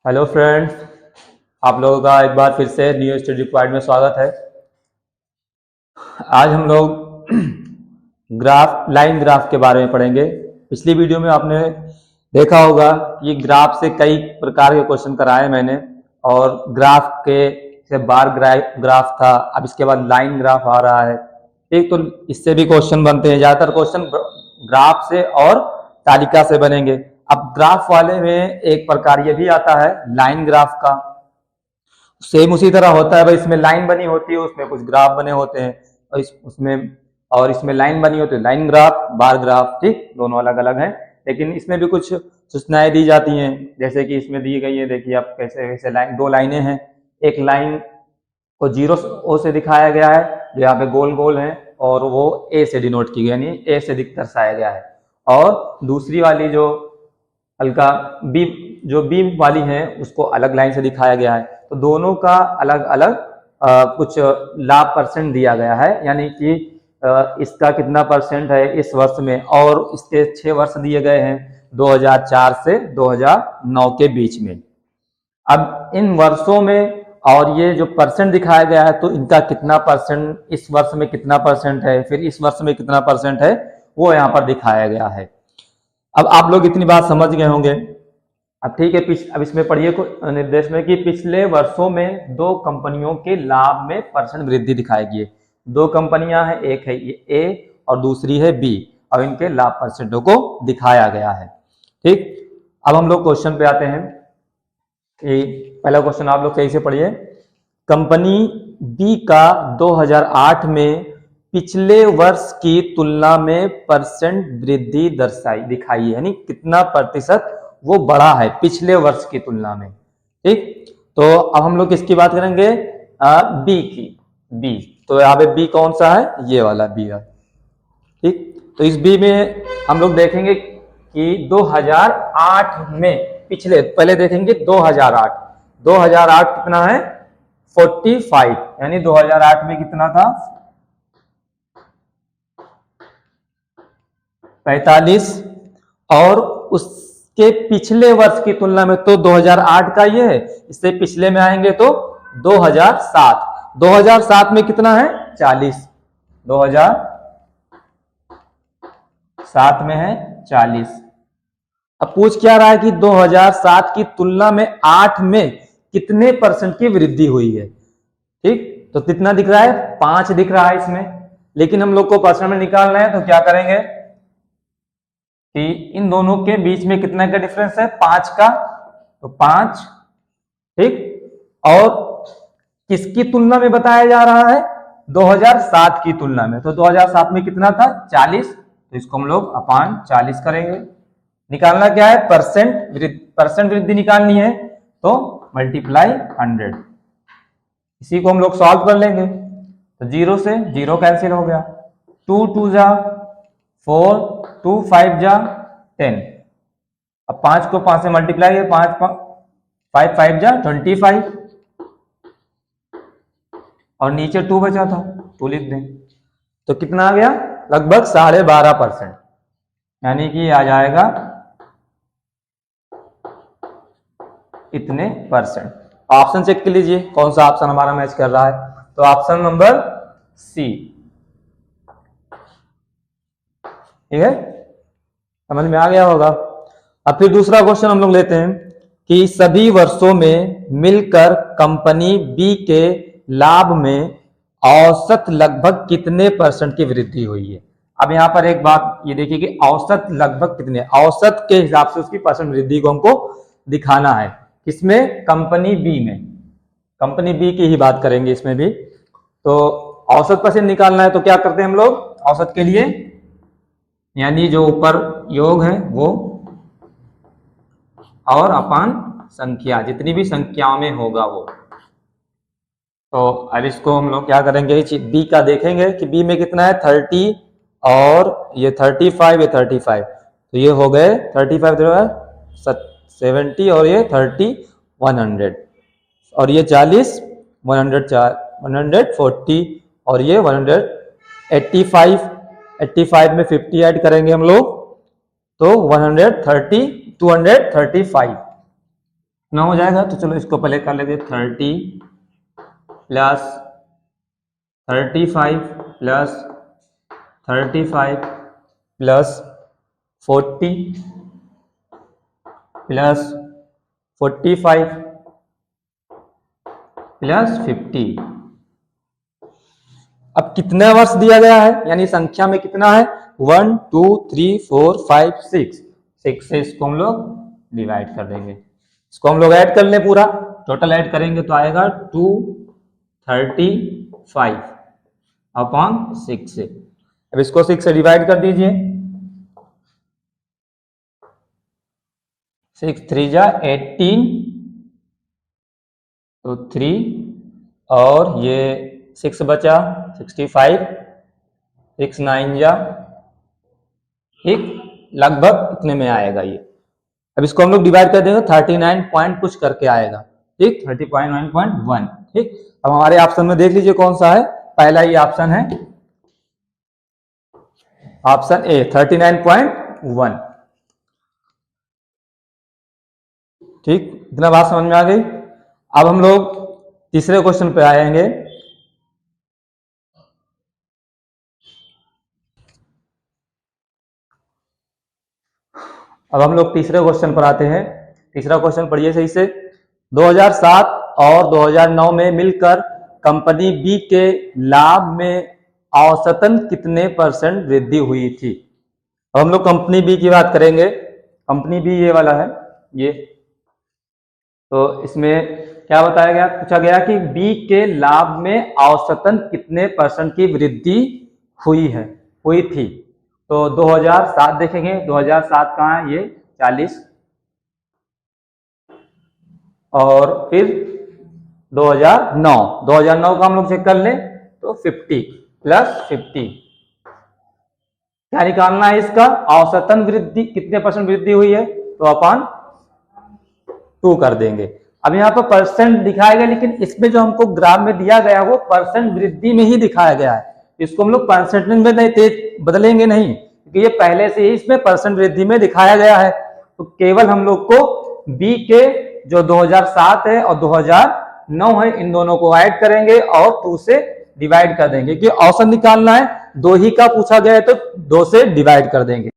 Hello friends, आप लोगों का एक बार फिर से न्यू स्टडी पॉइंट में स्वागत है। आज हम लोग लाइन ग्राफ के बारे में पढ़ेंगे। पिछली वीडियो में आपने देखा होगा कि ग्राफ से कई प्रकार के क्वेश्चन कराए मैंने, और ग्राफ के से बार ग्राफ था, अब इसके बाद लाइन ग्राफ आ रहा है। ठीक, तो इससे भी क्वेश्चन बनते हैं। ज़्यादातर क्वेश्चन ग्राफ से और तालिका से बनेंगे। अब ग्राफ वाले में एक प्रकार ये भी आता है लाइन ग्राफ का। सेम उसी तरह होता है भाई, इसमें लाइन बनी होती है, उसमें कुछ ग्राफ बने होते हैं, और इसमें लाइन बनी होती है, लाइन ग्राफ, बार ग्राफ। ठीक, दोनों अलग अलग हैं, लेकिन इसमें भी कुछ सूचनाएं दी जाती हैं। जैसे कि इसमें दी गई है, देखिए आप कैसे कैसे लाइन, दो लाइनें हैं। एक लाइन को जीरो ओ से दिखाया गया है, जो यहाँ पे गोल गोल है, और वो ए से डिनोट की गई, यानी ए से दर्शाया गया है। और दूसरी वाली जो हल्का बी वाली है, उसको अलग लाइन से दिखाया गया है। तो दोनों का अलग अलग कुछ लाभ परसेंट दिया गया है, यानी कि इसका कितना परसेंट है इस वर्ष में, और इसके 6 वर्ष दिए गए हैं 2004 से 2009 के बीच में। अब इन वर्षों में और ये जो परसेंट दिखाया गया है, तो इनका कितना परसेंट इस वर्ष में, कितना परसेंट है, फिर इस वर्ष में कितना परसेंट है, वो यहाँ पर दिखाया गया है। अब आप लोग इतनी बात समझ गए होंगे। अब ठीक है, अब इसमें पढ़िए निर्देश में कि पिछले वर्षों में 2 कंपनियों के लाभ में परसेंट वृद्धि दिखाई गई है। 2 कंपनियां हैं, एक है ये ए और दूसरी है बी, और इनके लाभ परसेंटों को दिखाया गया है। ठीक, अब हम लोग क्वेश्चन पे आते हैं। पहला क्वेश्चन आप लोग कैसे पढ़िए। कंपनी बी का 2008 में पिछले वर्ष की तुलना में परसेंट वृद्धि दिखाई है, यानी कितना प्रतिशत वो बढ़ा है पिछले वर्ष की तुलना में। ठीक, तो अब हम लोग किसकी बात करेंगे, बी की। बी, तो यहाँ पे बी कौन सा है, ये वाला बी है। ठीक, तो इस बी में हम लोग देखेंगे कि 2008 में, पिछले पहले देखेंगे 2008 कितना है, 45, यानी 2008 में कितना था, 45, और उसके पिछले वर्ष की तुलना में, तो 2008 का ये है, इससे पिछले में आएंगे तो 2007 में कितना है, 40, 2007 में है 40। अब पूछ क्या रहा है कि 2007 की तुलना में 8 में कितने परसेंट की वृद्धि हुई है। ठीक, तो कितना दिख रहा है, 5 दिख रहा है इसमें, लेकिन हम लोग को परसेंट में निकालना है, तो क्या करेंगे कि इन दोनों के बीच में कितना का डिफरेंस है, 5 का, तो 5। ठीक, और किसकी तुलना में बताया जा रहा है, 2007 की तुलना में, तो 2007 में कितना था, 40, तो इसको हम लोग अपान 40 करेंगे। निकालना क्या है, परसेंट वृद्धि निकालनी है, तो मल्टीप्लाई 100। इसी को हम लोग सॉल्व कर लेंगे, तो 0 से 0 कैंसिल हो गया, 2 2 जा 4, 2 5 जा 10। अब 5 को 5 से मल्टीप्लाई है, 5 5 जा 25, और नीचे 2 बचा था, 2 लिख दें, तो कितना आ गया, लगभग 12.5%, यानी कि आ जाएगा इतने परसेंट। ऑप्शन चेक कर लीजिए कौन सा ऑप्शन हमारा मैच कर रहा है, तो ऑप्शन नंबर सी। ठीक है, समझ में आ गया होगा। अब फिर दूसरा क्वेश्चन हम लोग लेते हैं कि सभी वर्षों में मिलकर कंपनी बी के लाभ में औसत लगभग कितने परसेंट की वृद्धि हुई है। अब यहां पर एक बात ये देखिए कि औसत लगभग कितने, औसत के हिसाब से उसकी परसेंट वृद्धि को हमको दिखाना है। किसमें, कंपनी बी में, कंपनी बी की ही बात करेंगे इसमें भी। तो औसत परसेंट निकालना है, तो क्या करते हैं हम लोग औसत के लिए, यानी जो ऊपर योग है वो, और अपान संख्या, जितनी भी संख्याओं में होगा वो। तो अब इसको हम लोग क्या करेंगे, बी का देखेंगे कि बी में कितना है, 30, और ये 35, ये 35, तो ये हो गए 35 70, और ये 30 100, और ये 40 140, और ये 185 में 50 ऐड करेंगे हम लोग, तो 235। 9 हो जाएगा तो चलो इसको पहले कर लेते 30 plus 35 plus 35 plus 40 plus 45 plus 50। अब कितने वर्ष दिया गया है, यानी संख्या में कितना है 1 2 3 4 5 6 6 से इसको हम लोग डिवाइड कर देंगे। इसको हम लोग ऐड कर लें, पूरा टोटल ऐड करेंगे तो आएगा 235 अपॉन 6 से। अब इसको 6 से डिवाइड कर दीजिए, 6 3 जा 18 तो 3 और ये 6 बचा 65, 6 9 जा ठीक लगभग इतने में आएगा ये। अब इसको हम लोग डिवाइड कर देंगे 39 पॉइंट कुछ करके आएगा ठीक 39.1 ठीक। अब हमारे ऑप्शन में देख लीजिए कौन सा है, पहला ही ऑप्शन है ऑप्शन ए 39.1 ठीक। इतना बात समझ में आ गई। अब हम लोग तीसरे क्वेश्चन पे आएंगे। अब हम लोग तीसरे क्वेश्चन पर आते हैं। तीसरा क्वेश्चन पढ़िए सही से। 2007 और 2009 में मिलकर कंपनी बी के लाभ में औसतन कितने % वृद्धि हुई थी। अब हम लोग कंपनी बी की बात करेंगे। कंपनी बी ये वाला है ये, तो इसमें क्या बताया गया, पूछा गया कि बी के लाभ में औसतन कितने % की वृद्धि हुई थी। तो 2007 देखेंगे, 2007 कहाँ है ये 40 और फिर 2009 का हम लोग चेक कर लें तो 50 प्लस 50 क्या निकालना है इसका, औसतन वृद्धि कितने % वृद्धि हुई है तो अपन 2 कर देंगे। अब यहाँ पर % दिखाया गया, लेकिन इसमें जो हमको ग्राफ में दिया गया वो % वृद्धि में ही दिखाया गया है। इसको हम लोग परसेंटेज में नहीं तेज बदलेंगे नहीं, क्योंकि ये पहले से ही इसमें % वृद्धि में दिखाया गया है। तो केवल हम लोग को बी के जो 2007 है और 2009 है इन दोनों को ऐड करेंगे और 2 से डिवाइड कर देंगे, कि औसत निकालना है 2 ही का पूछा गया है तो 2 से डिवाइड कर देंगे।